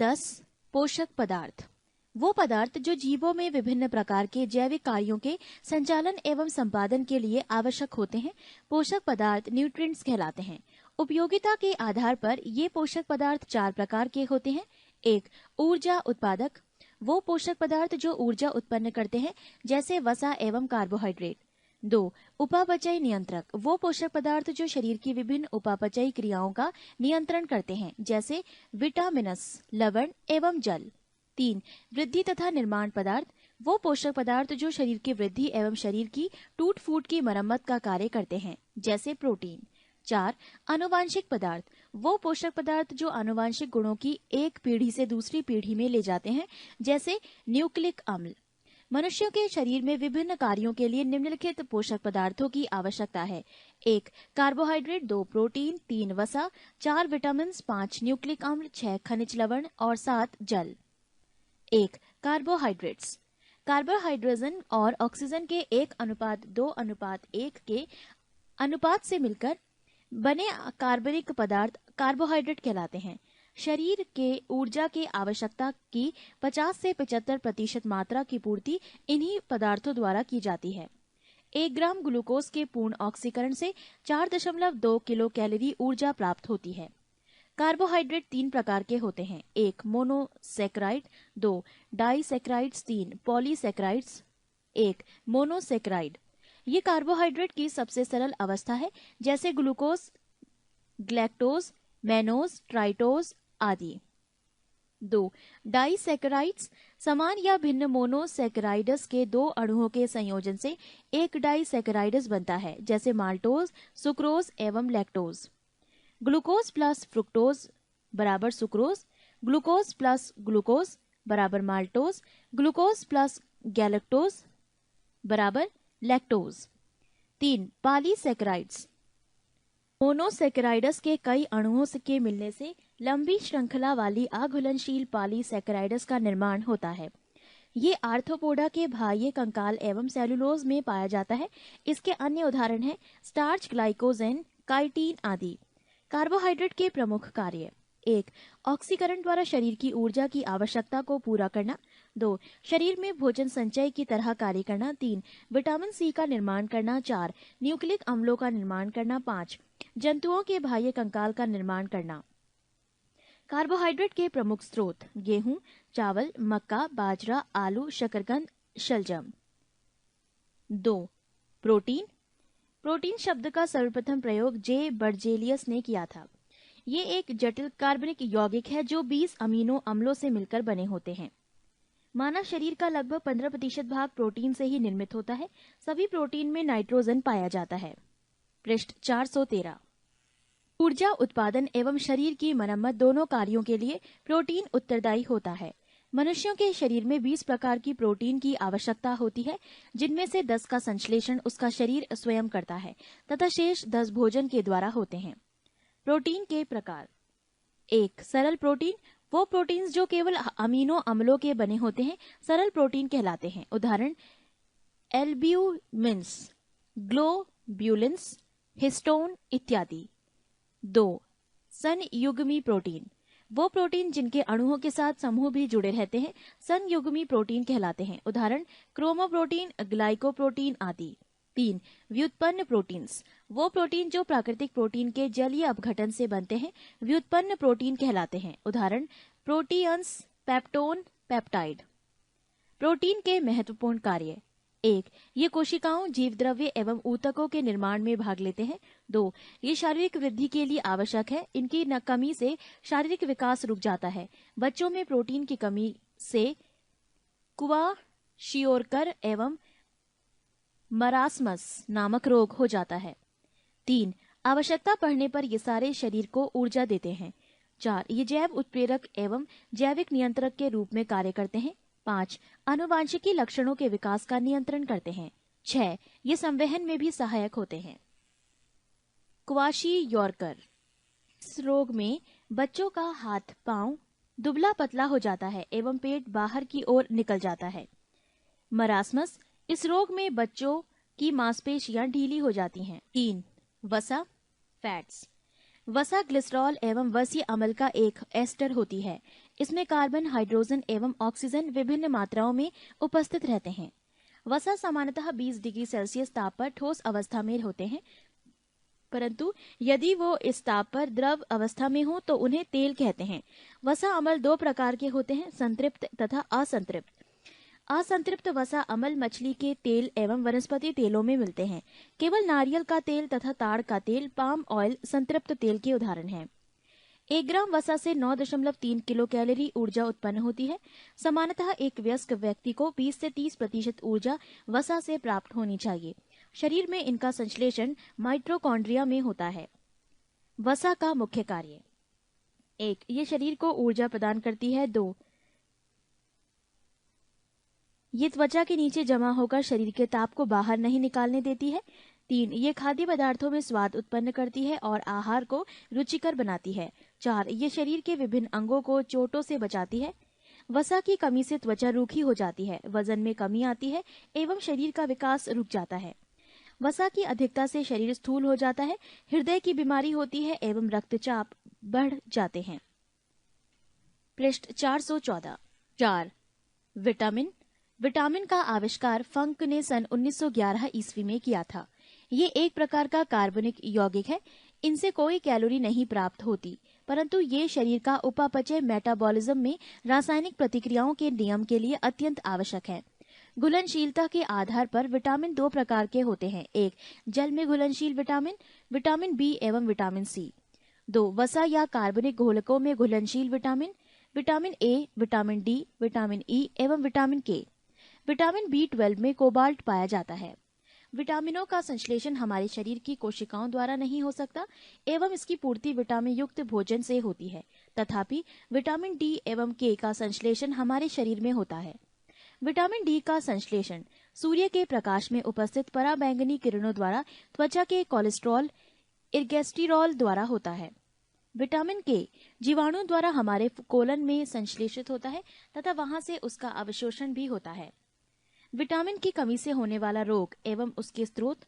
10. पोषक पदार्थ वो पदार्थ जो जीवों में विभिन्न प्रकार के जैविक कार्यों के संचालन एवं संपादन के लिए आवश्यक होते हैं। पोषक पदार्थ न्यूट्रिएंट्स कहलाते हैं। उपयोगिता के आधार पर ये पोषक पदार्थ 4 प्रकार के होते हैं। 1. ऊर्जा उत्पादक वो पोषक पदार्थ जो ऊर्जा उत्पन्न करते हैं, जैसे वसा एवं कार्बोहाइड्रेट। 2. उपापचय नियंत्रक वो पोषक पदार्थ जो शरीर की विभिन्न उपापचयी क्रियाओं का नियंत्रण करते हैं, जैसे विटामिनस, लवण एवं जल। 3. वृद्धि तथा निर्माण पदार्थ वो पोषक पदार्थ जो शरीर की वृद्धि एवं शरीर की टूट फूट की मरम्मत का कार्य करते हैं, जैसे प्रोटीन। 4. आनुवांशिक पदार्थ वो पोषक पदार्थ जो आनुवांशिक गुणों की एक पीढ़ी से दूसरी पीढ़ी में ले जाते हैं, जैसे न्यूक्लिक अम्ल। मनुष्यों के शरीर में विभिन्न कार्यों के लिए निम्नलिखित पोषक पदार्थों की आवश्यकता है। 1. कार्बोहाइड्रेट, 2. प्रोटीन, 3. वसा, 4. विटामिन, 5. न्यूक्लिक अम्ल, 6. खनिज लवण और 7. जल। 1. कार्बोहाइड्रेट्स कार्बोहाइड्रोजन और ऑक्सीजन के 1:2:1 के अनुपात से मिलकर बने कार्बनिक पदार्थ कार्बोहाइड्रेट कहलाते हैं। शरीर के ऊर्जा की आवश्यकता की 50 से 75% मात्रा की पूर्ति इन्हीं पदार्थों द्वारा की जाती है। 1 ग्राम ग्लूकोज के पूर्ण ऑक्सीकरण से 4.2 किलो कैलोरी ऊर्जा प्राप्त होती है। कार्बोहाइड्रेट 3 प्रकार के होते हैं। 1. मोनोसैकेराइड, 2. डाइसैकेराइड्स, 3. पॉलीसैकेराइड्स। 1. मोनोसैकेराइड ये कार्बोहाइड्रेट की सबसे सरल अवस्था है, जैसे ग्लूकोज, ग्लैक्टोज, मैनोज, ट्राइटोज आदि। 2. डाइसैकेराइड्स समान या भिन्न मोनोसैकेराइड्स के 2 अणुओं के संयोजन से एक डाइसैकेराइड्स बनता है, जैसे माल्टोज, सुक्रोज एवं लैक्टोज। ग्लूकोज प्लस फ्रुक्टोज बराबर सुक्रोज, ग्लूकोज प्लस ग्लूकोज बराबर माल्टोज, ग्लूकोज प्लस गैलेक्टोज बराबर लैक्टोज। 3. पॉलीसैकेराइड्स मोनोसैकेराइड्स के कई अणुओं के मिलने से लंबी श्रृंखला वाली अघुलनशील पॉलीसैकेराइड्स का निर्माण होता है। ये आर्थ्रोपोडा के बाह्य कंकाल एवं सेलुलोज में पाया जाता है। इसके अन्य उदाहरण हैं स्टार्च, ग्लाइकोजेन, काइटिन आदि। कार्बोहाइड्रेट के प्रमुख कार्य: 1. ऑक्सीकरण द्वारा शरीर की ऊर्जा की आवश्यकता को पूरा करना। 2. शरीर में भोजन संचय की तरह कार्य करना। 3. विटामिन सी का निर्माण करना। 4. न्यूक्लिक अम्लों का निर्माण करना। 5. जंतुओं के बाह्य कंकाल का निर्माण करना। कार्बोहाइड्रेट के प्रमुख स्रोत: गेहूं, चावल, मक्का, बाजरा, आलू, शकरकंद, शलजम। 2. प्रोटीन प्रोटीन शब्द का सर्वप्रथम प्रयोग जे बर्जेलियस ने किया था। ये एक जटिल कार्बनिक यौगिक है जो 20 अमीनो अम्लों से मिलकर बने होते हैं। मानव शरीर का लगभग 15% भाग प्रोटीन से ही निर्मित होता है। सभी प्रोटीन में नाइट्रोजन पाया जाता है। पृष्ठ 413। ऊर्जा उत्पादन एवं शरीर की मरम्मत दोनों कार्यों के लिए प्रोटीन उत्तरदायी होता है। मनुष्यों के शरीर में 20 प्रकार की प्रोटीन की आवश्यकता होती है, जिनमें से 10 का संश्लेषण उसका शरीर स्वयं करता है तथा शेष 10 भोजन के द्वारा होते हैं। प्रोटीन के प्रकार: 1. सरल प्रोटीन वो प्रोटीन्स जो केवल अमीनो अम्लों के बने होते हैं, सरल प्रोटीन कहलाते हैं। उदाहरण एल्ब्यूमिन्स, ग्लोब्यूलिन्स, हिस्टोन इत्यादि। 2. संयुग्मी प्रोटीन वो प्रोटीन जिनके अणुओं के साथ समूह भी जुड़े रहते हैं, संयुग्मी प्रोटीन कहलाते हैं। उदाहरण क्रोमोप्रोटीन, ग्लाइकोप्रोटीन आदि। 3. व्युत्पन्न प्रोटीन्स वो प्रोटीन जो प्राकृतिक प्रोटीन के जलीय अपघटन से बनते हैं, व्युत्पन्न प्रोटीन कहलाते हैं। उदाहरण प्रोटीयंस, पेप्टोन, पेप्टाइड। प्रोटीन के महत्वपूर्ण कार्य: 1. ये कोशिकाओं, जीवद्रव्य एवं ऊतकों के निर्माण में भाग लेते हैं। 2. ये शारीरिक वृद्धि के लिए आवश्यक है। इनकी कमी से शारीरिक विकास रुक जाता है। बच्चों में प्रोटीन की कमी से क्वाशियोरकर एवं मरासमस नामक रोग हो जाता है। 3. आवश्यकता पड़ने पर ये सारे शरीर को ऊर्जा देते हैं। 4. ये जैव उत्प्रेरक एवं जैविक नियंत्रक के रूप में कार्य करते हैं। 5. आनुवांशिकी लक्षणों के विकास का नियंत्रण करते हैं। 6. ये संवहन में भी सहायक होते हैं। क्वाशियोरकर इस रोग में बच्चों का हाथ पांव दुबला पतला हो जाता है एवं पेट बाहर की ओर निकल जाता है। मरासमस इस रोग में बच्चों की मांसपेशियां ढीली हो जाती हैं। 3. वसा फैट्स वसा ग्लिसरॉल एवं वसीय अम्ल का एक एस्टर होती है। इसमें कार्बन, हाइड्रोजन एवं ऑक्सीजन विभिन्न मात्राओं में उपस्थित रहते हैं। वसा सामान्यतः 20 डिग्री सेल्सियस ताप पर ठोस अवस्था में होते हैं, परंतु यदि वो इस ताप पर द्रव अवस्था में हो तो उन्हें तेल कहते हैं। वसा अम्ल दो प्रकार के होते हैं, संतृप्त तथा असंतृप्त। असंतृप्त वसा अम्ल मछली के तेल एवं वनस्पति तेलों में मिलते हैं। केवल नारियल का तेल तथा ताड़ का तेल, पाम ऑयल संतृप्त तेल के उदाहरण हैं। 1 ग्राम वसा से 9.3 किलो कैलोरी ऊर्जा उत्पन्न होती है। सामान्यतः एक वयस्क व्यक्ति को 20 से 30% ऊर्जा वसा से प्राप्त होनी चाहिए। शरीर में इनका संश्लेषण माइटोकॉन्ड्रिया में होता है। वसा का मुख्य कार्य: 1. ये शरीर को ऊर्जा प्रदान करती है। 2. ये त्वचा के नीचे जमा होकर शरीर के ताप को बाहर नहीं निकालने देती है। 3. ये खाद्य पदार्थों में स्वाद उत्पन्न करती है और आहार को रुचिकर बनाती है। 4. ये शरीर के विभिन्न अंगों को चोटों से बचाती है। वसा की कमी से त्वचा रूखी हो जाती है, वजन में कमी आती है एवं शरीर का विकास रुक जाता है। वसा की अधिकता से शरीर स्थूल हो जाता है, हृदय की बीमारी होती है एवं रक्तचाप बढ़ जाते हैं। पृष्ठ 414। 4. विटामिन। विटामिन का आविष्कार फंक ने सन 1911 ईस्वी में किया था। ये एक प्रकार का कार्बनिक यौगिक है। इनसे कोई कैलोरी नहीं प्राप्त होती, परंतु ये शरीर का उपापचय मेटाबॉलिज्म में रासायनिक प्रतिक्रियाओं के नियम के लिए अत्यंत आवश्यक है। घुलनशीलता के आधार पर विटामिन 2 प्रकार के होते हैं। 1. जल में घुलनशील विटामिन, विटामिन बी एवं विटामिन सी। 2. वसा या कार्बनिक घोलकों में घुलनशील vitamin, vitamin A, vitamin D, vitamin E एवं विटामिन के। विटामिन B12 में कोबाल्ट पाया जाता है। विटामिनों का संश्लेषण हमारे शरीर की कोशिकाओं द्वारा नहीं हो सकता एवं इसकी पूर्ति विटामिन युक्त भोजन से होती है। तथापि विटामिन डी एवं के का संश्लेषण हमारे शरीर में होता है। विटामिन डी का संश्लेषण सूर्य के प्रकाश में उपस्थित पराबैंगनी किरणों द्वारा त्वचा के कोलेस्ट्रॉल, इर्गेस्टेरॉल द्वारा होता है। विटामिन के जीवाणु द्वारा हमारे कोलन में संश्लेषित होता है तथा वहां से उसका अवशोषण भी होता है। विटामिन की कमी से होने वाला रोग एवं उसके स्रोत: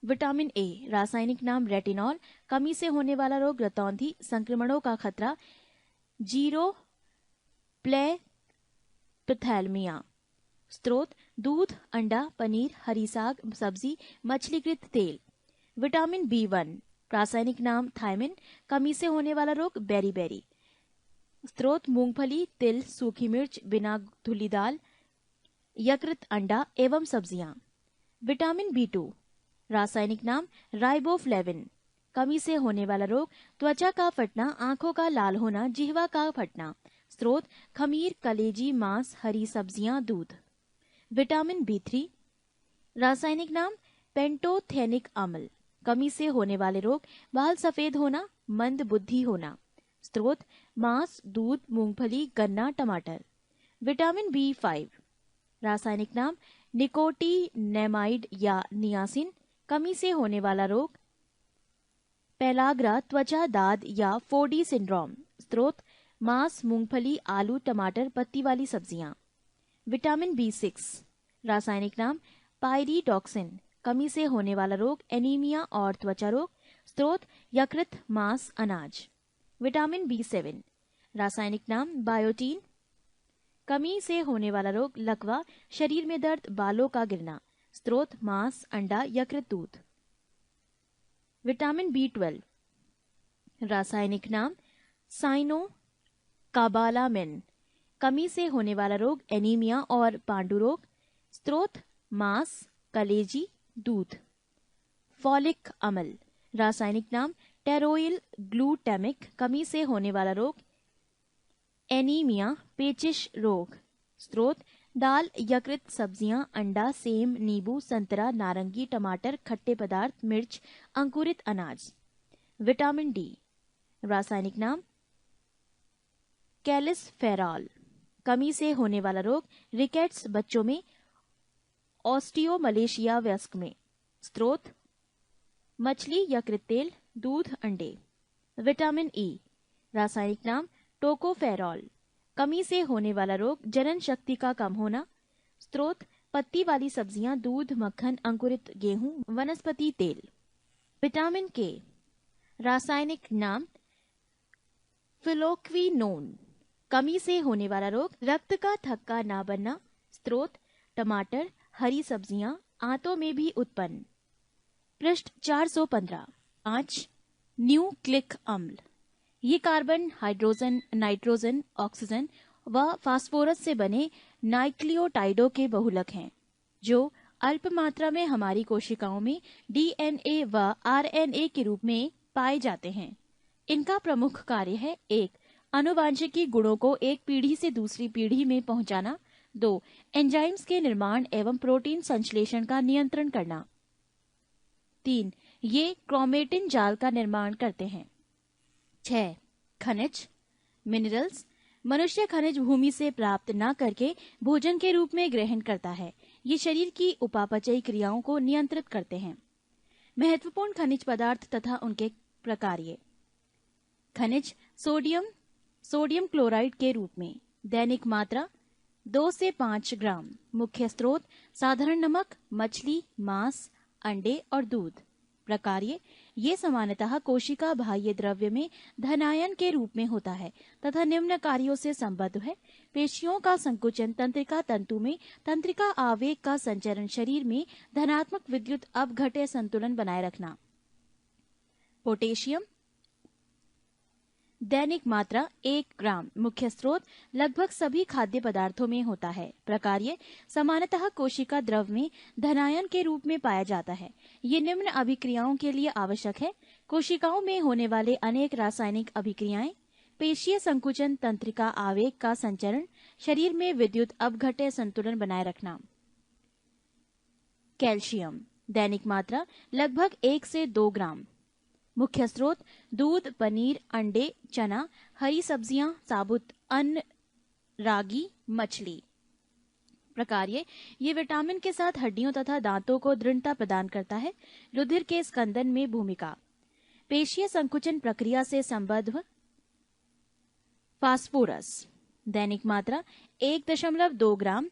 विटामिन ए, रासायनिक नाम रेटिनॉल, कमी से होने वाला रोग रतौंधी, संक्रमणों का खतरा, जीरोप्लेथैल्मिया। स्रोत: दूध, अंडा, पनीर, हरी साग, सब्जी, मछलीकृत तेल। विटामिन B1, रासायनिक नाम थायमिन, कमी से होने वाला रोग बेरीबेरी। स्रोत: मूंगफली, तिल, सूखी मिर्च, बिना धुली दाल, यकृत, अंडा एवं सब्जियां। विटामिन B2, रासायनिक नाम राइबोफ्लेविन, कमी से होने वाला रोग त्वचा का फटना, आंखों का लाल होना, जिह्वा का फटना। स्रोत: खमीर, कलेजी, मांस, हरी सब्जियां, दूध। विटामिन B3, रासायनिक नाम पेंटोथेनिक अम्ल, कमी से होने वाले रोग बाल सफेद होना, मंद बुद्धि होना। स्रोत: मांस, दूध, मूंगफली, गन्ना, टमाटर। विटामिन B5, रासायनिक नाम निकोटिनेमाइड या नियासिन, कमी से होने वाला रोग पेलाग्रा, त्वचा दाद या 4D सिंड्रोम। स्रोत: मांस, मूंगफली, आलू, टमाटर, पत्ती वाली सब्जियां। विटामिन B6, रासायनिक नाम पायरिडॉक्सिन, कमी से होने वाला रोग एनीमिया और त्वचा रोग। स्रोत: यकृत, मांस, अनाज। विटामिन B7, रासायनिक नाम बायोटीन, कमी से होने वाला रोग लकवा, शरीर में दर्द, बालों का गिरना। स्रोत: मांस, अंडा, यकृत, दूध। विटामिन B12, रासायनिक नाम साइनोकाबालामिन, कमी से होने वाला रोग एनीमिया और पांडु रोग। स्रोत: मांस, कलेजी, दूध। फॉलिक अम्ल, रासायनिक नाम टेरोइल ग्लूटामिक, कमी से होने वाला रोग एनीमिया, पेचिश रोग। स्रोत: दाल, यकृत, सब्जियां, अंडा, सेम, नींबू, संतरा, नारंगी, टमाटर, खट्टे पदार्थ, मिर्च, अंकुरित अनाज। विटामिन डी, रासायनिक नाम कैलिसफेरॉल, कमी से होने वाला रोग रिकेट्स बच्चों में, ऑस्टियोमलेशिया वयस्क में। स्रोत: मछली, यकृत तेल, दूध, अंडे। विटामिन ई, रासायनिक नाम टोकोफेरॉल, कमी से होने वाला रोग जनन शक्ति का कम होना। स्रोत: पत्ती वाली सब्जियां, दूध, मक्खन, अंकुरित गेहूं, वनस्पति तेल। विटामिन के, रासायनिक नाम फ्लोक्विनोन, कमी से होने वाला रोग, रक्त का थक्का ना बनना। स्रोत टमाटर, हरी सब्जियां, आंतों में भी उत्पन्न। पृष्ठ 415। 5. न्यूक्लिक अम्ल, ये कार्बन, हाइड्रोजन, नाइट्रोजन, ऑक्सीजन व फास्फोरस से बने नाइक्लियोटाइडों के बहुलक हैं, जो अल्प मात्रा में हमारी कोशिकाओं में डीएनए व आरएनए के रूप में पाए जाते हैं। इनका प्रमुख कार्य है: 1. आनुवांशिकी गुणों को एक पीढ़ी से दूसरी पीढ़ी में पहुंचाना। 2. एंजाइम्स के निर्माण एवं प्रोटीन संश्लेषण का नियंत्रण करना। 3. ये क्रोमेटिन जाल का निर्माण करते हैं। 6. खनिज, मिनरल्स, मनुष्य खनिज भूमि से प्राप्त न करके भोजन के रूप में ग्रहण करता है। ये शरीर की उपापचयी क्रियाओं को नियंत्रित करते हैं। महत्वपूर्ण खनिज पदार्थ तथा उनके प्रकार्य। खनिज सोडियम क्लोराइड के रूप में, दैनिक मात्रा 2 से 5 ग्राम। मुख्य स्रोत साधारण नमक, मछली, मांस, अंडे और दूध। प्रकार्य, ये सामान्यतः कोशिका बाह्य द्रव्य में धनायन के रूप में होता है तथा निम्न कार्यों से संबद्ध है: पेशियों का संकुचन, तंत्रिका तंतु में तंत्रिका आवेग का संचरण, शरीर में धनात्मक विद्युत अपघट्य संतुलन बनाए रखना। पोटेशियम, दैनिक मात्रा 1 ग्राम। मुख्य स्रोत लगभग सभी खाद्य पदार्थों में होता है। प्रकार्य, सामान्यतः कोशिका द्रव में धनायन के रूप में पाया जाता है। ये निम्न अभिक्रियाओं के लिए आवश्यक है: कोशिकाओं में होने वाले अनेक रासायनिक अभिक्रियाएं, पेशीय संकुचन, तंत्रिका आवेग का संचरण, शरीर में विद्युत अपघट्य संतुलन बनाए रखना। कैल्शियम, दैनिक मात्रा लगभग 1 से 2 ग्राम। मुख्य स्रोत दूध, पनीर, अंडे, चना, हरी सब्जियां, साबुत अन्न, रागी, मछली। प्रकार्य, ये विटामिन के साथ हड्डियों तथा दांतों को दृढ़ता प्रदान करता है। रुधिर के स्कंदन में भूमिका। पेशीय संकुचन प्रक्रिया से संबद्ध। फास्फोरस, दैनिक मात्रा 1.2 ग्राम।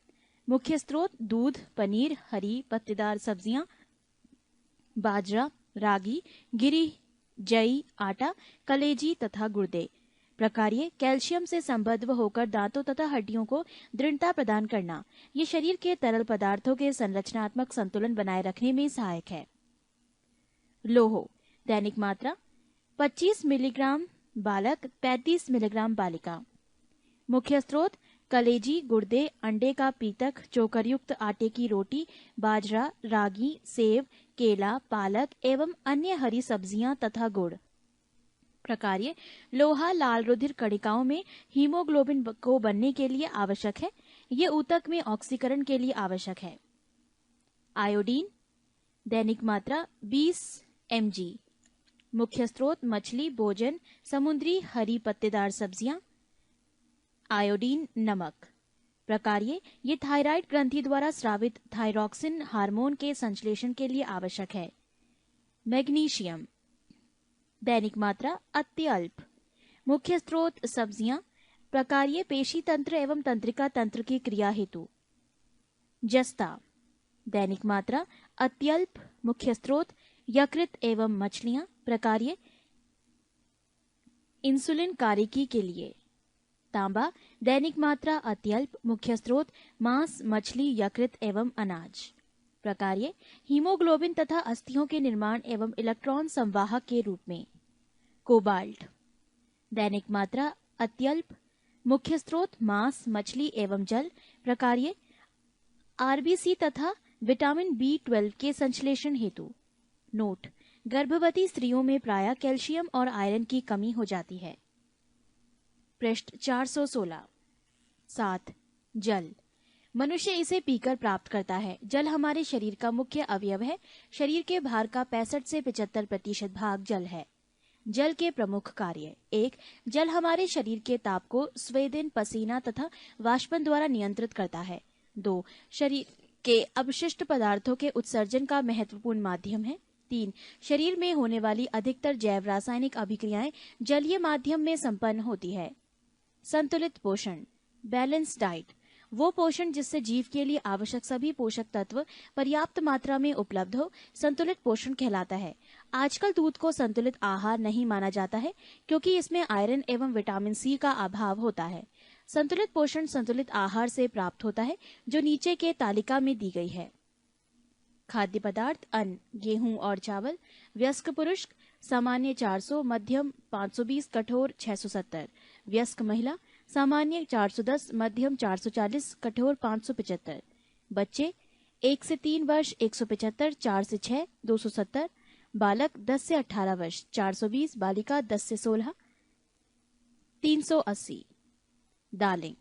मुख्य स्रोत दूध, पनीर, हरी पत्तेदार सब्जियां, बाजरा, रागी, गिरी, जई, आटा, कलेजी तथा गुर्दे। प्रकार्य, कैल्शियम से संबद्ध होकर दांतों तथा हड्डियों को दृढ़ता प्रदान करना। ये शरीर के तरल पदार्थों के संरचनात्मक संतुलन बनाए रखने में सहायक है। लोह, दैनिक मात्रा 25 मिलीग्राम बालक, 35 मिलीग्राम बालिका। मुख्य स्रोत कलेजी, गुर्दे, अंडे का पीतक, चोकरयुक्त आटे की रोटी, बाजरा, रागी, सेब, केला, पालक एवं अन्य हरी सब्जियां तथा गुड़। प्रकार्य, लोहा लाल रुधिर कणिकाओं में हीमोग्लोबिन को बनने के लिए आवश्यक है। ये ऊतक में ऑक्सीकरण के लिए आवश्यक है। आयोडीन, दैनिक मात्रा 20 mg। मुख्य स्रोत मछली, भोजन, समुद्री हरी पत्तेदार सब्जियां। आयोडीन नमक। प्रकार्य, ये थायराइड ग्रंथि द्वारा स्रावित थायरॉक्सिन हार्मोन के संश्लेषण के लिए आवश्यक है। मैग्नीशियम, दैनिक मात्रा अत्यल्प। मुख्य स्रोत सब्जियां। प्रकार्य, पेशी तंत्र एवं तंत्रिका तंत्र की क्रिया हेतु। जस्ता, दैनिक मात्रा अत्यल्प। मुख्य स्रोत यकृत एवं मछलियां। प्रकार्य, इंसुलिन कार्यकी के लिए। तांबा, दैनिक मात्रा अत्यल्प। मुख्य स्रोत मांस, मछली, यकृत एवं अनाज। प्रकार्य, हीमोग्लोबिन तथा अस्थियों के निर्माण एवं इलेक्ट्रॉन संवाहक के रूप में। कोबाल्ट, दैनिक मात्रा अत्यल्प। मुख्य स्रोत मांस, मछली एवं जल। प्रकार्य, आरबीसी तथा विटामिन B12 के संश्लेषण हेतु। नोट, गर्भवती स्त्रियों में प्रायः कैल्शियम और आयरन की कमी हो जाती है। पृष्ठ 416। 7. जल, मनुष्य इसे पीकर प्राप्त करता है। जल हमारे शरीर का मुख्य अवयव है। शरीर के भार का 65 से 75% भाग जल है। जल के प्रमुख कार्य। 1. जल हमारे शरीर के ताप को स्वेदन, पसीना तथा वाष्पन द्वारा नियंत्रित करता है। 2. शरीर के अवशिष्ट पदार्थों के उत्सर्जन का महत्वपूर्ण माध्यम है। 3. शरीर में होने वाली अधिकतर जैव रासायनिक अभिक्रियाएं जलीय माध्यम में संपन्न होती है। संतुलित पोषण, बैलेंस डाइट, वो पोषण जिससे जीव के लिए आवश्यक सभी पोषक तत्व पर्याप्त मात्रा में उपलब्ध हो संतुलित पोषण कहलाता है। आजकल दूध को संतुलित आहार नहीं माना जाता है क्योंकि इसमें आयरन एवं विटामिन सी का अभाव होता है। संतुलित पोषण संतुलित आहार से प्राप्त होता है जो नीचे के तालिका में दी गई है। खाद्य पदार्थ अन्न, गेहूं और चावल। वयस्क पुरुष सामान्य 400, मध्यम 520, कठोर 670। वयस्क महिला सामान्य 410, मध्यम 440, कठोर 575। बच्चे 1 से 3 वर्ष 175, 4 से 6 270। बालक 10 से 18 वर्ष 420, बालिका 10 से 16 380। दालें।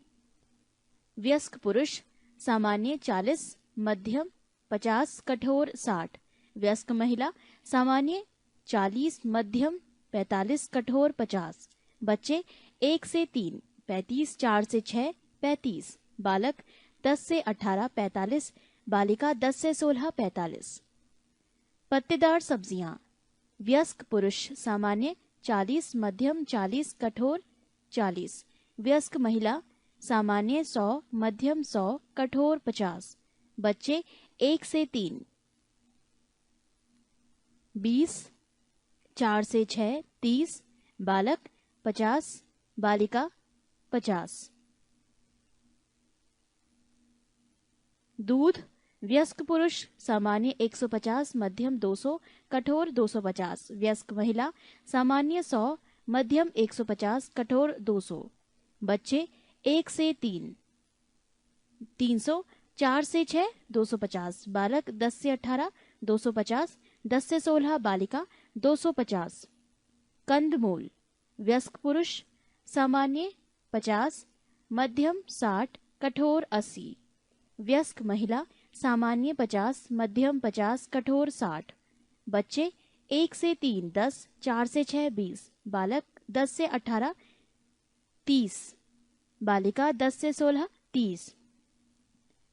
वयस्क पुरुष सामान्य 40, मध्यम 50, कठोर 60। वयस्क महिला सामान्य 40, मध्यम 45, कठोर 50। बच्चे 1 से 3 35, 4 से 6 35। बालक 10 से 18 45, बालिका 10 से 16 45। पत्तेदार सब्जियां। वयस्क पुरुष सामान्य 40, मध्यम 40, कठोर 40। वयस्क महिला सामान्य 100, मध्यम 100, कठोर 50। बच्चे 1 से 3 20, 4 से 6 30। बालक 50, बालिका 50। दूध। वयस्क पुरुष सामान्य 150, मध्यम 200, कठोर 250। वयस्क महिला सामान्य 100, मध्यम 150, कठोर 200। बच्चे 1 से 3 300, 4 से 6 250। बालक 10 से 18 250, 10 से 16 बालिका 250। कंदमूल। वयस्क पुरुष सामान्य 50, मध्यम 60, कठोर 80। वयस्क महिला सामान्य 50, मध्यम 50, कठोर 60। बच्चे 1 से 3 10, 4 से 6 20। बालक 10 से 18 30, बालिका 10 से 16 30।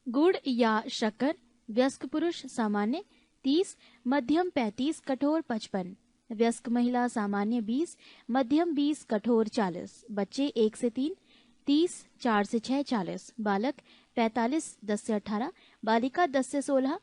गुड़ या शक्कर। वयस्क पुरुष सामान्य 30, मध्यम 35, कठोर 55। वयस्क महिला सामान्य 20, मध्यम 20, कठोर 40। बच्चे 1 से 3 30, 4 से 6 40। बालक 45, 10 से 18, बालिका 10 से 16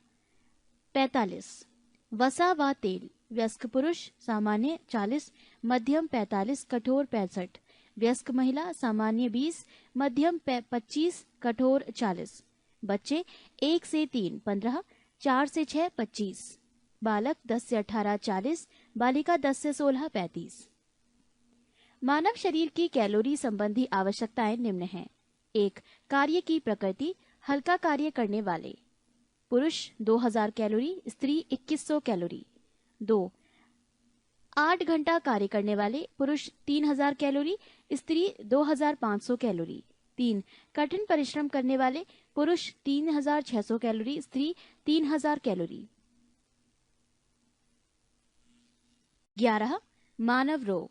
45। वसा व तेल। वयस्क पुरुष सामान्य 40, मध्यम 45, कठोर 65। वयस्क महिला सामान्य 20, मध्यम 25, कठोर 40। बच्चे 1 से 3 15, 4 से 6 25। बालक 10 से 18 40, बालिका 10 से 16 35। मानव शरीर की कैलोरी संबंधी आवश्यकताएं निम्न हैं। 1. कार्य की प्रकृति। हल्का कार्य करने वाले पुरुष 2000 कैलोरी, स्त्री 2100 कैलोरी। 2. 8 घंटा कार्य करने वाले पुरुष 3000 कैलोरी, स्त्री 2500 कैलोरी। 3. कठिन परिश्रम करने वाले पुरुष 3600 कैलोरी, स्त्री 3000 कैलोरी। 11. मानव रोग।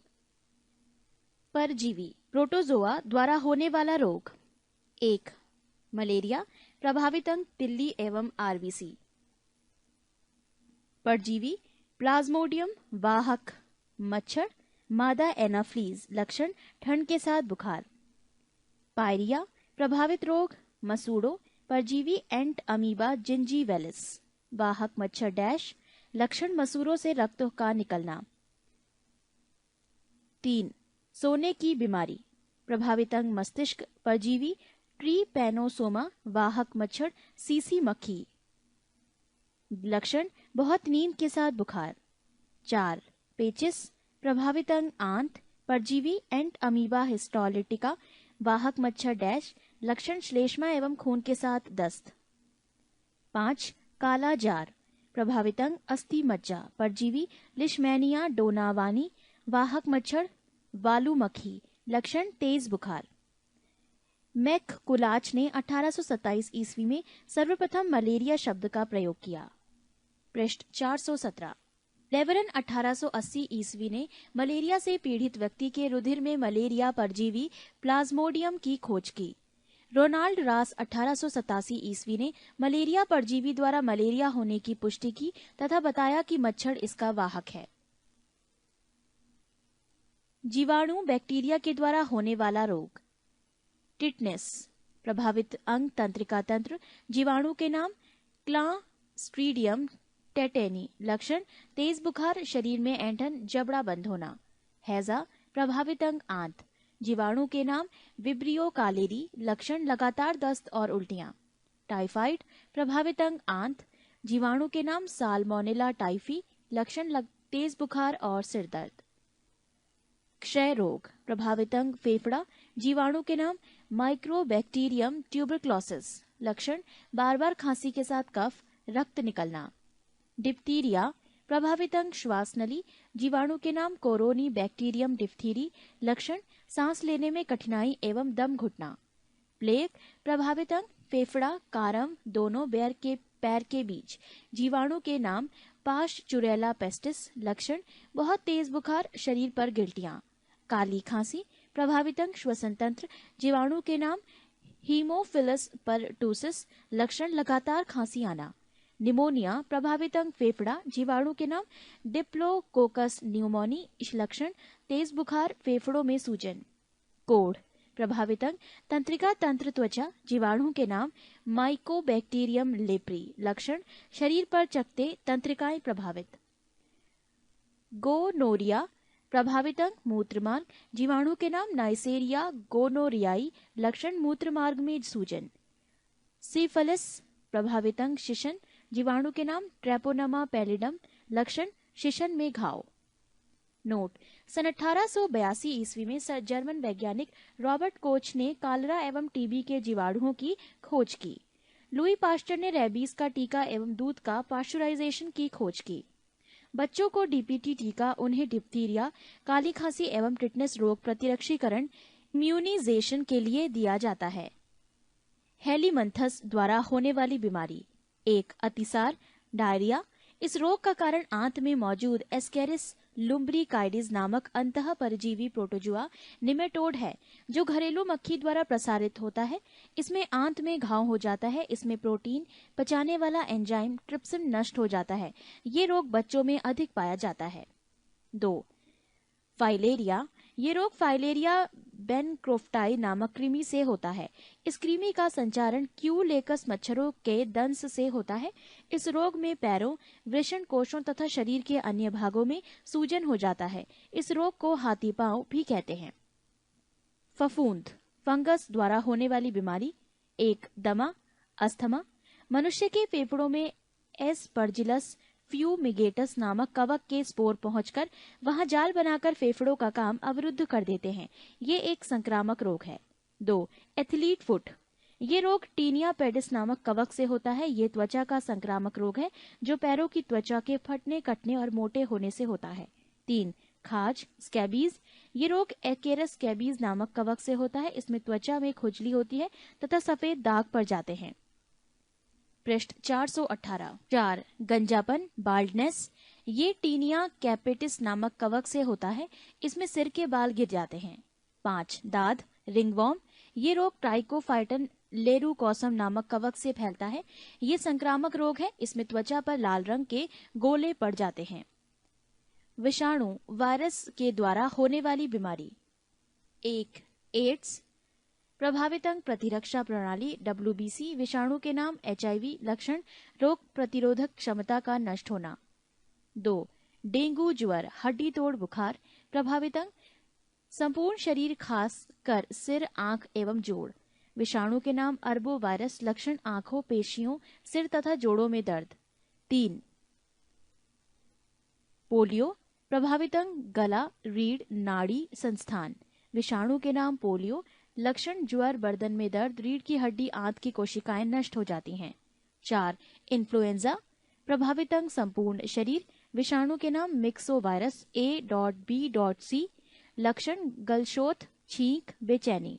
परजीवी प्रोटोजोआ द्वारा होने वाला रोग। 1. मलेरिया, प्रभावित अंग तिल्ली एवं आरबीसी। परजीवी प्लाज्मोडियम, वाहक मच्छर, मादा एनाफ्लीज। लक्षण ठंड के साथ बुखार। पायरिया प्रभावित रोग मसूड़ो, परजीवी एंट अमीबा जिंजीवेलिस। वाहक मच्छर डैश। लक्षण मसूड़ों से रक्त का निकलना। 3. सोने की बीमारी। प्रभावित अंग मस्तिष्क, परजीवी ट्रीपैनोसोमा। वाहक मच्छर सीसी मक्खी। लक्षण बहुत नींद के साथ बुखार। 4. पेचिस प्रभावित अंग आंत, परजीवी एंट अमीबा हिस्टोलिटिका। वाहक मच्छर डैश। लक्षण श्लेष्मा एवं खून के साथ दस्त। 5. काला जार प्रभावित अंग अस्थि मज्जा, परजीवी लिशमैनिया डोनावानी। वाहक मच्छर वालू मक्खी। लक्षण तेज बुखार। मैक कुलाच ने 1827 ईस्वी में सर्वप्रथम मलेरिया शब्द का प्रयोग किया। पृष्ठ 417। लेवरन 1880 ईस्वी ने मलेरिया से पीड़ित व्यक्ति के रुधिर में मलेरिया परजीवी प्लाज्मोडियम की खोज की। रोनाल्ड रास 1887 ईस्वी ने मलेरिया परजीवी द्वारा मलेरिया होने की पुष्टि की तथा बताया कि मच्छर इसका वाहक है। जीवाणु बैक्टीरिया के द्वारा होने वाला रोग। टिटनेस प्रभावित अंग तंत्रिका तंत्र, जीवाणु के नाम क्लास्ट्रीडियम टेटेनी। लक्षण तेज बुखार, शरीर में ऐंठन, जबड़ा बंद होना। हैजा, प्रभावित अंग आंत, जीवाणु के नाम विब्रियो कालेरी। लक्षण लगातार दस्त और उल्टियां। टाइफाइड, प्रभावित अंग आंत, जीवाणु के नाम साल्मोनेला टाइफी। लक्षण तेज बुखार और सिर दर्द। क्षय रोग, प्रभावित अंग फेफड़ा, जीवाणु के नाम माइक्रोबैक्टीरियम ट्यूबरक्लोसिस। लक्षण बार बार खांसी के साथ कफ, रक्त निकलना। डिप्थीरिया, प्रभावित अंग श्वास नली, जीवाणु के नाम कोरोनी बैक्टीरियम डिप्थीरी। लक्षण सांस लेने में कठिनाई एवं दम घुटना। प्लेग, प्रभावित अंग फेफड़ा, कारम, दोनों पैर के बीच, जीवाणु के नाम पाश्चुरेला पेस्टिस। लक्षण बहुत तेज बुखार, शरीर पर गिल्टियां। काली खांसी, प्रभावित अंग श्वसन तंत्र, जीवाणु के नाम हीमोफिलस परटूसिस। लक्षण लगातार खांसी आना। निमोनिया, प्रभावित अंग फेफड़ा, जीवाणु के नाम डिप्लोकोकस न्यूमोनी। लक्षण तेज बुखार, फेफड़ों में सूजन। कोढ़, प्रभावित अंग तंत्रिका तंत्र, त्वचा, जीवाणु के नाम माइकोबैक्टीरियम लेप्री। लक्षण शरीर पर चकत्ते, तंत्रिकाएं प्रभावित। गोनोरिया, प्रभावित अंग मूत्रमार्ग, जीवाणु के नाम नाइसेरिया गोनोरियाई। लक्षण मूत्र मार्ग में सूजन। सिफिलिस, प्रभावित अंग शिशन, जीवाणु के नाम ट्रेपोनमा पैलिडम। लक्षण शिशन में घाव। नोट, सन 1882 ईस्वी में जर्मन वैज्ञानिक रॉबर्ट कोच ने कालरा एवं टीबी के जीवाणुओं की खोज की। लुई पास्चर ने रेबीज का टीका एवं दूध का पाश्चराइजेशन की खोज की। बच्चों को डीपीटी टीका उन्हें डिप्थीरिया, काली खांसी एवं टिटनेस रोग प्रतिरक्षीकरण इम्यूनाइजेशन के लिए दिया जाता है। हेलीमंथस द्वारा होने वाली बीमारी। 1. अतिसार, डायरिया। इस रोग का कारण आंत में मौजूद एस्केरिस लुम्ब्रिकाइडिस नामक अंतः परजीवी प्रोटोजुआ निमेटोड है, जो घरेलू मक्खी द्वारा प्रसारित होता है। इसमें आंत में घाव हो जाता है। इसमें प्रोटीन पचाने वाला एंजाइम ट्रिप्सिन नष्ट हो जाता है। ये रोग बच्चों में अधिक पाया जाता है। 2. फाइलेरिया। ये रोग फाइलेरिया बेनक्रोफ्टाई नामक कृमि से होता है। इस कृमि का संचारण क्यूलेकस मच्छरों के दंश से होता है। इस रोग में पैरों, वृषण कोशों तथा शरीर के अन्य भागों में सूजन हो जाता है। इस रोग को हाथी पांव भी कहते हैं। फफूंद, फंगस द्वारा होने वाली बीमारी। 1. दमा, अस्थमा। मनुष्य के फेफड़ों में एस्परजिलस फ्यूमिगेटस नामक कवक के स्पोर पहुंचकर वहां जाल बनाकर फेफड़ों का काम अवरुद्ध कर देते हैं। ये एक संक्रामक रोग है। 2. Athlete foot. ये रोग टीनिया पेडिस नामक कवक से होता है। ये त्वचा का संक्रामक रोग है जो पैरों की त्वचा के फटने, कटने और मोटे होने से होता है। 3. खाज, स्कैबीज। ये रोग एकेरस स्कैबीज नामक कवक से होता है। इसमें त्वचा में खुजली होती है तथा सफेद दाग पड़ जाते हैं। पृष्ठ 418। 4. गंजापन, बाल्डनेस। ये टीनिया कैपेटिस नामक कवक से होता है। इसमें सिर के बाल गिर जाते हैं। 5. दाद, रिंगवॉर्म। ये रोग ट्राइकोफाइटन लेरुकोसम नामक कवक से फैलता है। ये संक्रामक रोग है। इसमें त्वचा पर लाल रंग के गोले पड़ जाते हैं। विषाणु, वायरस के द्वारा होने वाली बीमारी। 1. एड्स, प्रभावित अंग प्रतिरक्षा प्रणाली, WBC, विषाणु के नाम HIV। लक्षण रोग प्रतिरोधक क्षमता का नष्ट होना। 2. डेंगू ज्वर, हड्डी तोड़ बुखार, प्रभावित अंग संपूर्ण शरीर, खास कर सिर, आंख एवं जोड़, विषाणु के नाम अर्बो वायरस। लक्षण आंखों, पेशियों, सिर तथा जोड़ों में दर्द। 3. पोलियो, प्रभावित अंग गला, रीढ़, नाड़ी, संस्थान, विषाणु के नाम पोलियो। लक्षण ज्वर, बर्दन में दर्द, रीढ़ की हड्डी, आंत की कोशिकाएं नष्ट हो जाती हैं। 4. इन्फ्लुएंजा, प्रभावित अंग संपूर्ण शरीर, विषाणु के नाम मिक्सो वायरस A.B.C। लक्षण गलशोथ, छींक, बेचैनी।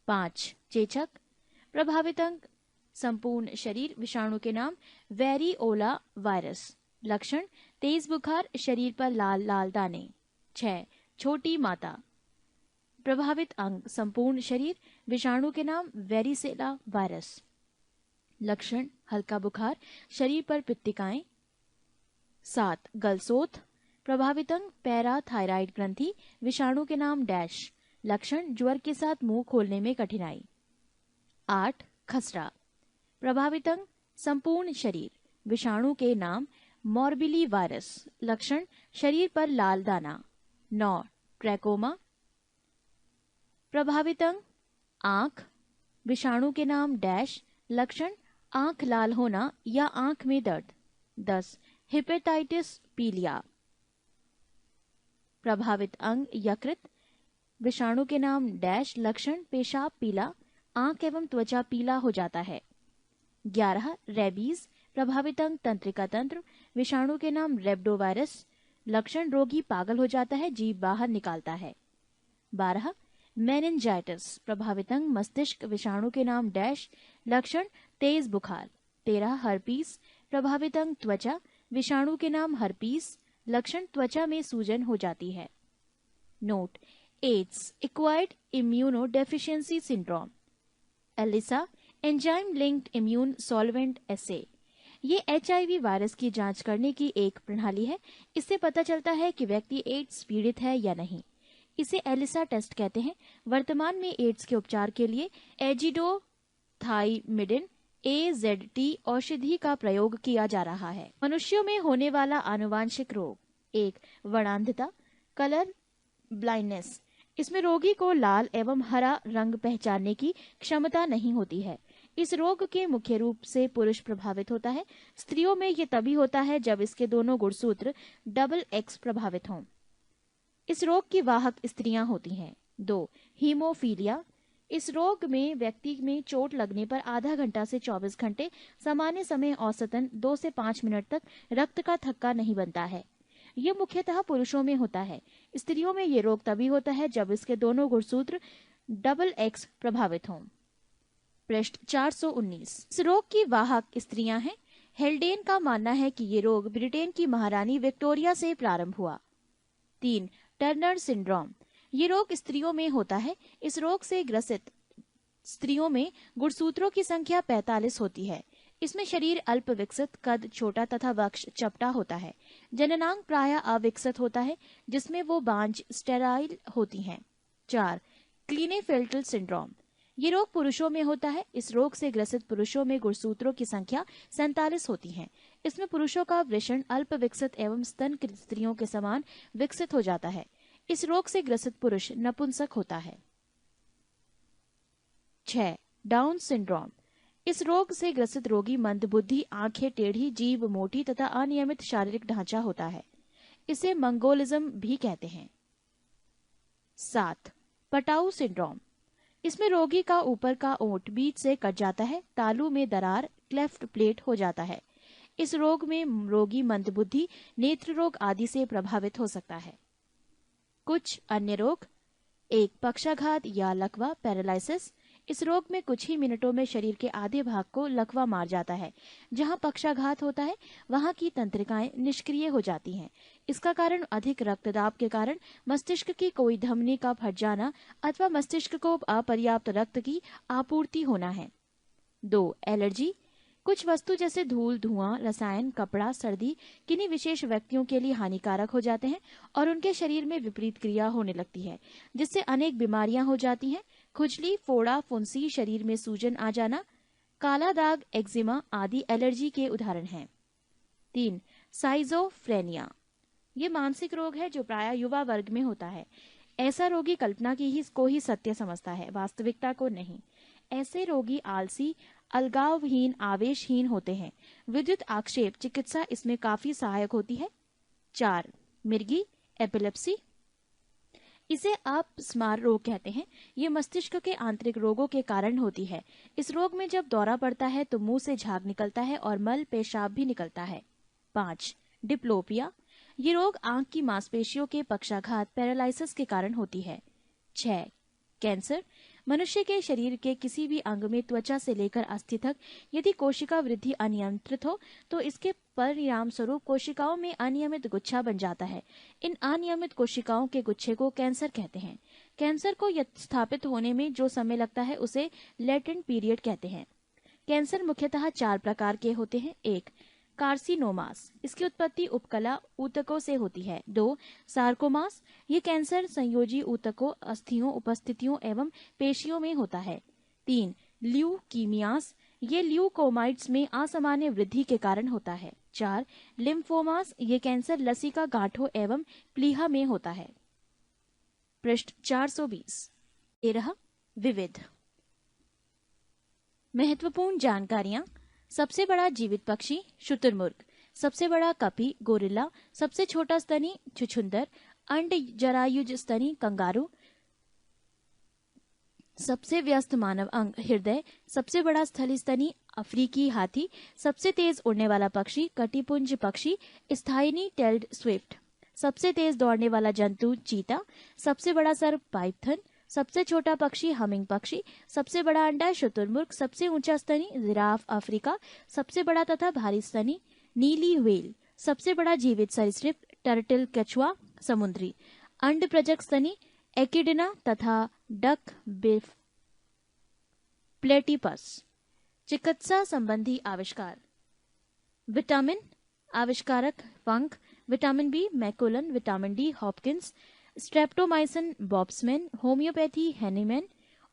5. चेचक, प्रभावित अंग संपूर्ण शरीर, विषाणु के नाम वेरिओला वायरस। लक्षण तेज बुखार, शरीर पर लाल लाल दाने। 6. छोटी माता, प्रभावित अंग संपूर्ण शरीर, विषाणु के नाम वेरिसेला वायरस। लक्षण हल्का बुखार, शरीर पर पित्तिकाएं। 7. गलसोथ, प्रभावित अंग पैराथायराइड ग्रंथि, विषाणु के नाम डैश। लक्षण ज्वर के साथ मुंह खोलने में कठिनाई। 8. खसरा। प्रभावित अंग संपूर्ण शरीर। विषाणु के नाम मॉर्बिली वायरस। लक्षण शरीर पर लाल दाना। 9. ट्रैकोमा। प्रभावित अंग आंख। विषाणु के नाम डैश। लक्षण आंख लाल होना या आंख में दर्द। 10. हेपेटाइटिस पीलिया। प्रभावित अंग यकृत। विषाणु के नाम डैश। लक्षण पेशाब पीला, आंख एवं त्वचा पीला हो जाता है। 11. रेबीज। प्रभावित अंग तंत्रिका तंत्र। विषाणु के नाम रेब्डोवायरस। लक्षण रोगी पागल हो जाता है, जीभ बाहर निकालता है। 12. मेनिंजाइटिस। प्रभावित अंग मस्तिष्क। विषाणु के नाम डैश। लक्षण तेज बुखार। 13. हर्पीस। प्रभावित अंग त्वचा। विषाणु के नाम हर्पीस। लक्षण त्वचा में सूजन हो जाती है। Note: AIDS acquired immuno deficiency syndrome. ELISA enzyme linked immune solvent assay. ये HIV वायरस की जांच करने की एक प्रणाली है। इससे पता चलता है कि व्यक्ति एड्स पीड़ित है या नहीं। इसे एलिसा टेस्ट कहते हैं। वर्तमान में एड्स के उपचार के लिए एजिडोथाइमिडिन AZT औषधि का प्रयोग किया जा रहा है। मनुष्यों में होने वाला आनुवांशिक रोग। 1. वर्णांधता, कलर ब्लाइंडनेस। इसमें रोगी को लाल एवं हरा रंग पहचानने की क्षमता नहीं होती है। इस रोग के मुख्य रूप से पुरुष प्रभावित होता है। स्त्रियों में ये तभी होता है जब इसके दोनों गुणसूत्र XX प्रभावित हों। इस रोग की वाहक स्त्रियां होती हैं। 2. हीमोफीलिया। इस रोग में व्यक्ति में चोट लगने पर आधा घंटा से 24 घंटे सामान्य समय औसतन 2 से 5 मिनट तक रक्त का थक्का नहीं बनता है। ये मुख्यतः पुरुषों में होता है। स्त्रियों में ये रोग तभी होता है जब इसके दोनों गुणसूत्र XX प्रभावित हों। पृष्ठ 419। इस रोग की वाहक स्त्रियां हैं। हेल्डेन का मानना है कि ये रोग ब्रिटेन की महारानी विक्टोरिया से प्रारंभ हुआ। 3. Turner syndrome. ये रोग स्त्रियों में होता है। इस रोग से ग्रसित स्त्रियों में गुणसूत्रों की संख्या 45 होती है। इसमें शरीर अल्प विकसित, कद छोटा तथा वक्ष चपटा होता है। जननांग प्रायः अविकसित होता है, जिसमें वो बांझ स्टेराइल होती हैं। 4. क्लीनेफेल्टर सिंड्रोम। ये रोग पुरुषों में होता है। इस रोग से ग्रसित पुरुषों में गुणसूत्रों की संख्या 47 होती है। इसमें पुरुषों का वृषण अल्प विकसित एवं स्तन स्त्रियों के समान विकसित हो जाता है। इस रोग से ग्रसित पुरुष नपुंसक होता है। 6. Down syndrome. इस रोग से ग्रसित रोगी मंदबुद्धि, आंखें टेढ़ी, जीभ मोटी तथा अनियमित शारीरिक ढांचा होता है। इसे मंगोलिज्म भी कहते हैं। 7. Patau syndrome. इसमें रोगी का ऊपर का ओंठ बीच से कट जाता है, तालू में दरार, क्लेफ्ट प्लेट हो जाता है। इस रोग में रोगी मंदबुद्धि, नेत्र रोग आदि से प्रभावित हो सकता है। कुछ अन्य रोग। 1. पक्षाघात या लकवा पैरालिसिस। इस रोग में कुछ ही मिनटों में शरीर के आधे भाग को लकवा मार जाता है। जहां पक्षाघात होता है वहां की तंत्रिकाएं निष्क्रिय हो जाती हैं। इसका कारण अधिक रक्तदाब के कारण मस्तिष्क की कोई धमनी का फट जाना अथवा मस्तिष्क को अपर्याप्त रक्त की आपूर्ति होना है। 2. एलर्जी। कुछ वस्तु जैसे धूल, धुआं, रसायन, कपड़ा, सर्दी किन्हीं विशेष व्यक्तियों के लिए हानिकारक हो जाते हैं और उनके शरीर में विपरीत क्रिया होने लगती है, जिससे अनेक बीमारियां हो जाती हैं। खुजली, फोड़ा, फुंसी, शरीर में सूजन आ जाना, काला दाग, एक्जिमा आदि एलर्जी के उदाहरण हैं। 3. साइजोफ्रेनिया। ये मानसिक रोग है जो प्रायः युवा वर्ग में होता है। ऐसा रोगी कल्पना की को ही सत्य समझता है, वास्तविकता को नहीं। ऐसे रोगी आलसी, अलगावहीन, आवेशहीन होते हैं। विद्युत आक्षेप चिकित्सा इसमें काफी सहायक होती है। 4. मिर्गी एपिलेप्सी। इसे अपस्मार रोग कहते हैं। ये मस्तिष्क के आंतरिक रोगों के कारण होती है। इस रोग में जब दौरा पड़ता है तो मुंह से झाग निकलता है और मल पेशाब भी निकलता है। 5. डिप्लोपिया। ये रोग आंख की मांसपेशियों के पक्षाघात पैरालिसिस के कारण होती है। 6. कैंसर। मनुष्य के शरीर के किसी भी अंग में त्वचा से लेकर अस्थि तक यदि कोशिका वृद्धि अनियंत्रित हो तो इसके परिणाम स्वरूप कोशिकाओं में अनियमित गुच्छा बन जाता है। इन अनियमित कोशिकाओं के गुच्छे को कैंसर कहते हैं। कैंसर को स्थापित होने में जो समय लगता है उसे लेटेंट पीरियड कहते हैं। कैंसर मुख्यतः 4 प्रकार के होते हैं। 1. कार्सिनोमास। इसकी उत्पत्ति उपकला ऊतकों से होती है। 2. सार्कोमास। ये कैंसर संयोजी ऊतकों, अस्थियों, उपस्थितियों एवं पेशियों में होता है। 3. ल्यूकीमियास, ये ल्यूकोमाइट्स में असामान्य वृद्धि के कारण होता है। 4. लिम्फोमास, ये कैंसर लसिका गांठों एवं प्लीहा में होता है। पृष्ठ 420। 13. विविध। महत्वपूर्ण जानकारियां। सबसे बड़ा जीवित पक्षी शुतुरमुर्ग, सबसे बड़ा कपी गोरिल्ला, सबसे छोटा स्तनी छुछुंदर, अंड जरायुज स्तनी कंगारू, सबसे व्यस्त मानव अंग हृदय, सबसे बड़ा स्थली स्तनी अफ्रीकी हाथी, सबसे तेज उड़ने वाला पक्षी कटिपुंज पक्षी स्थायनी टेल्ड स्विफ्ट, सबसे तेज दौड़ने वाला जंतु चीता, सबसे बड़ा सर्प पाइथन, सबसे छोटा पक्षी हमिंग पक्षी, सबसे बड़ा अंडा शुतुरमुर्ग, सबसे ऊंचा स्तनी जिराफ अफ्रीका, सबसे बड़ा तथा भारी स्तनी नीली व्हेल, सबसे बड़ा जीवित सरीसृप टर्टल कछुआ समुद्री, अंड प्रजक स्तनी एकिडिना तथा डक बिफ प्लेटिपस। चिकित्सा संबंधी आविष्कार। विटामिन आविष्कारक Funk, vitamin B McCollum, vitamin D Hopkins, streptomycin Waksman, homoeopathy Hahnemann,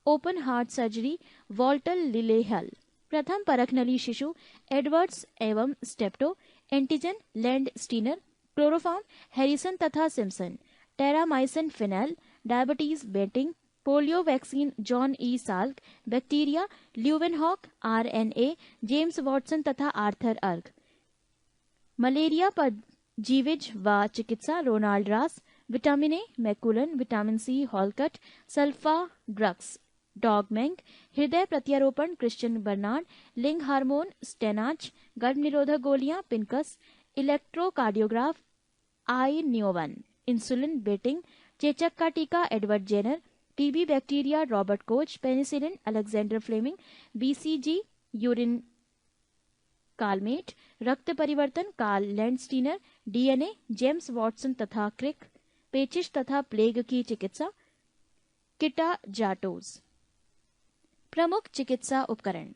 open heart surgery Walter Lillehei, प्रथम परखनली शिशु एडवर्ड्स एवं Steptoe, antigen Landsteiner, chloroform Harrison तथा Simpson, terramycin Finlay, diabetes Banting, polio vaccine John E Salk, bacteria Leeuwenhoek, RNA James Watson तथा Arthur अर्ग, malaria पर जीविज व चिकित्सा Ronald Ross, vitamin A McCollum, vitamin C हॉलकट, sulfa drugs Domagk, हृदय प्रत्यारोपण क्रिश्चियन बर्नार्ड, लिंग हार्मोन स्टेनाच, गर्भ निरोधक गोलियां पिनकस, इलेक्ट्रोकार्डियोग्राफ आई न्योवन, इंसुलिन बेटिंग, चेचक का टीका Edward Jenner, TB bacteria Robert Koch, penicillin Alexander Fleming, BCG Guerin Calmette, रक्त परिवर्तन Karl Landsteiner, DNA James Watson तथा क्रिक, पेचिश तथा प्लेग की चिकित्सा किटा जाटोज। प्रमुख चिकित्सा उपकरण।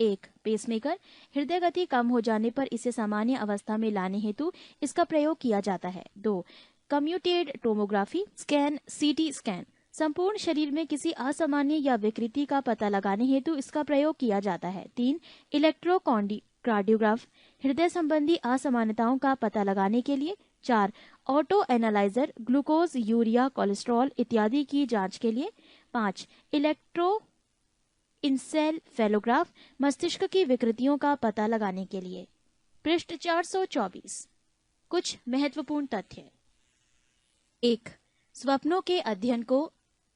1. पेसमेकर, हृदय गति कम हो जाने पर इसे सामान्य अवस्था में लाने हेतु इसका प्रयोग किया जाता है। 2. Commuted tomography scan CT scan, संपूर्ण शरीर में किसी असामान्य या विकृति का पता लगाने हेतु इसका प्रयोग किया जाता है। 3. इलेक्ट्रोकार्डियोग्राफ, हृदय संबंधी असामान्यताओं का पता लगाने के लिए। 4. Auto analyser, glucose urea cholesterol इत्यादि की जांच के लिए। 5. इलेक्ट्रो इंसेफेलोग्राफ, मस्तिष्क की विकृतियों का पता लगाने के लिए। पृष्ठ 424। कुछ महत्वपूर्ण तथ्य। 1. स्वप्नों के अध्ययन को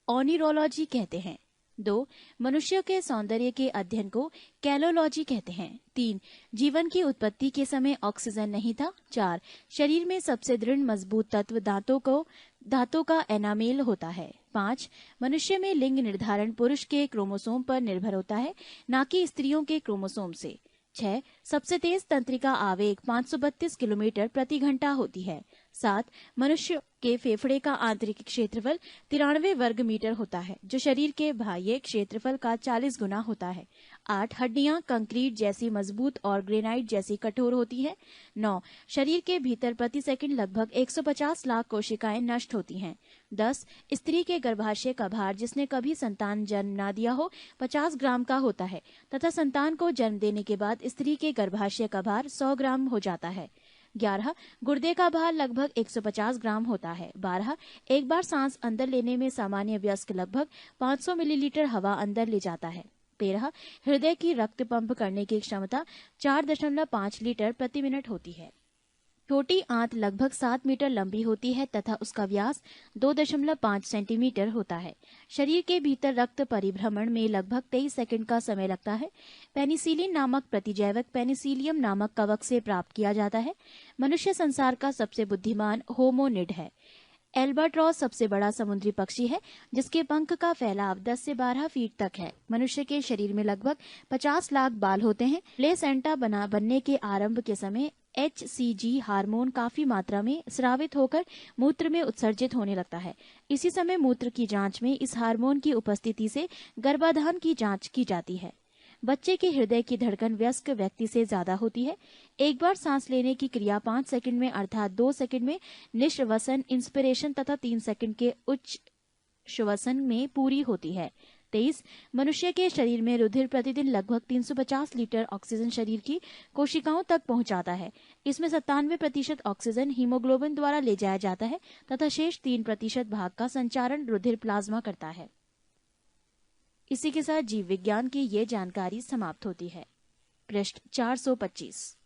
ओनिरोलॉजी कहते हैं। 2. मनुष्य के सौंदर्य के अध्ययन को कैलोलॉजी कहते हैं। 3. जीवन की उत्पत्ति के समय ऑक्सीजन नहीं था। 4. शरीर में सबसे दृढ़ मजबूत तत्व दांतों का एनामेल होता है। 5. मनुष्य में लिंग निर्धारण पुरुष के क्रोमोसोम पर निर्भर होता है, न कि स्त्रियों के क्रोमोसोम से। 6. सबसे तेज तंत्रिका आवेग 532 किलोमीटर प्रति घंटा होती है। 7. मनुष्य के फेफड़े का आंतरिक क्षेत्रफल 93 वर्ग मीटर होता है, जो शरीर के बाह्य क्षेत्रफल का 40 गुना होता है। 8. हड्डियां कंक्रीट जैसी मजबूत और ग्रेनाइट जैसी कठोर होती है। 9. शरीर के भीतर प्रति सेकंड लगभग 150 लाख कोशिकाएं नष्ट होती हैं। 10. स्त्री के गर्भाशय का भार, जिसने कभी संतान जन्म ना दिया हो, 50 ग्राम का होता है तथा संतान को जन्म देने के बाद स्त्री के गर्भाशय का भार 100 ग्राम हो जाता है। 11. गुर्दे का भार लगभग 150 ग्राम होता है। 12. एक बार सांस अंदर लेने में सामान्य वयस्क लगभग 500 मिलीलीटर हवा अंदर ले जाता है। 13. हृदय की रक्त पंप करने की क्षमता 4.5 लीटर प्रति मिनट होती है। छोटी आंत लगभग 7 मीटर लंबी होती है तथा उसका व्यास 2.5 सेंटीमीटर होता है। शरीर के भीतर रक्त परिभ्रमण में लगभग 23 सेकंड का समय लगता है। पेनिसिलिन नामक प्रतिजैविक पेनिसिलियम नामक कवक से प्राप्त किया जाता है। मनुष्य संसार का सबसे बुद्धिमान होमोनिड है। एल्बाट्रॉस सबसे बड़ा समुद्री पक्षी है, जिसके पंख का फैलाव 10 से 12 फीट तक है। मनुष्य के शरीर में लगभग 50 लाख बाल होते हैं। प्लेसेंटा बनने के आरंभ के समय HCG हार्मोन काफी मात्रा में स्रावित होकर मूत्र में उत्सर्जित होने लगता है। इसी समय मूत्र की जांच में इस हार्मोन की उपस्थिति से गर्भाधान की जांच की जाती है। बच्चे के हृदय की धड़कन वयस्क व्यक्ति से ज्यादा होती है। एक बार सांस लेने की क्रिया 5 सेकंड में अर्थात 2 सेकंड में निश्वसन इंस्पिरेशन तथा 3 सेकंड के उच्च श्वसन में पूरी होती है। 23. मनुष्य के शरीर में रुधिर प्रतिदिन लगभग 350 लीटर ऑक्सीजन शरीर की कोशिकाओं तक पहुंचाता है। इसमें 97% ऑक्सीजन हीमोग्लोबिन द्वारा ले जाया जाता है तथा शेष 3% भाग का संचारण रुधिर प्लाज्मा करता है। इसी के साथ जीव विज्ञान की ये जानकारी समाप्त होती है। पृष्ठ 425।